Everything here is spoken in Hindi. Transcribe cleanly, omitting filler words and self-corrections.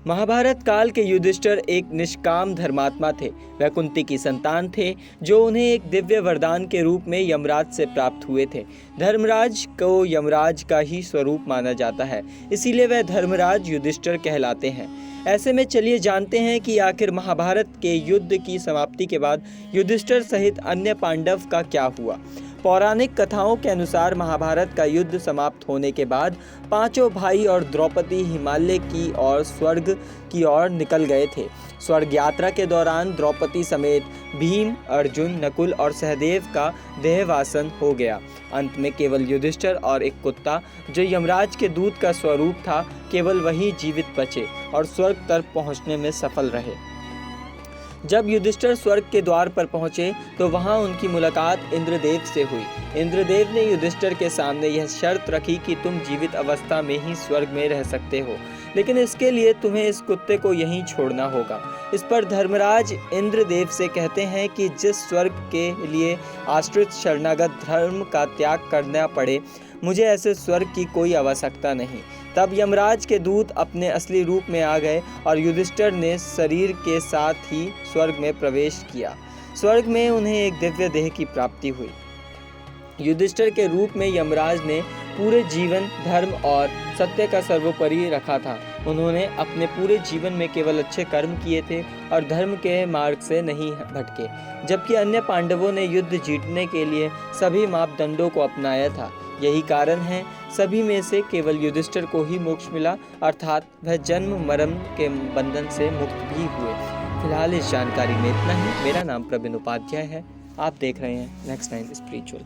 महाभारत काल के युधिष्ठिर एक निष्काम धर्मात्मा थे। वह कुंती की संतान थे, जो उन्हें एक दिव्य वरदान के रूप में यमराज से प्राप्त हुए थे। धर्मराज को यमराज का ही स्वरूप माना जाता है, इसीलिए वह धर्मराज युधिष्ठिर कहलाते हैं। ऐसे में चलिए जानते हैं कि आखिर महाभारत के युद्ध की समाप्ति के बाद युधिष्ठिर सहित अन्य पांडव का क्या हुआ। पौराणिक कथाओं के अनुसार महाभारत का युद्ध समाप्त होने के बाद पांचों भाई और द्रौपदी हिमालय की ओर स्वर्ग की ओर निकल गए थे। स्वर्ग यात्रा के दौरान द्रौपदी समेत भीम, अर्जुन, नकुल और सहदेव का देहवासन हो गया। अंत में केवल युधिष्ठिर और एक कुत्ता, जो यमराज के दूत का स्वरूप था, केवल वही जीवित बचे और स्वर्ग तक पहुंचने में सफल रहे। जब युधिष्ठिर स्वर्ग के द्वार पर पहुंचे तो वहां उनकी मुलाकात इंद्रदेव से हुई। इंद्रदेव ने युधिष्ठिर के सामने यह शर्त रखी कि तुम जीवित अवस्था में ही स्वर्ग में रह सकते हो, लेकिन इसके लिए तुम्हें इस कुत्ते को यहीं छोड़ना होगा। इस पर धर्मराज इंद्रदेव से कहते हैं कि जिस स्वर्ग के लिए आश्रित शरणागत धर्म का त्याग करना पड़े, मुझे ऐसे स्वर्ग की कोई आवश्यकता नहीं। तब यमराज के दूत अपने असली रूप में आ गए और युधिष्ठिर ने शरीर के साथ ही स्वर्ग में प्रवेश किया। स्वर्ग में उन्हें एक दिव्य देह की प्राप्ति हुई। युधिष्ठिर के रूप में यमराज ने पूरे जीवन धर्म और सत्य का सर्वोपरि रखा था। उन्होंने अपने पूरे जीवन में केवल अच्छे कर्म किए थे और धर्म के मार्ग से नहीं भटके, जबकि अन्य पांडवों ने युद्ध जीतने के लिए सभी मापदंडों को अपनाया था। यही कारण है सभी में से केवल युधिष्ठिर को ही मोक्ष मिला, अर्थात वह जन्म मरण के बंधन से मुक्त भी हुए। फिलहाल इस जानकारी में इतना ही। मेरा नाम प्रवीण उपाध्याय है। आप देख रहे हैं नेक्स्ट टाइम स्पिरिचुअल।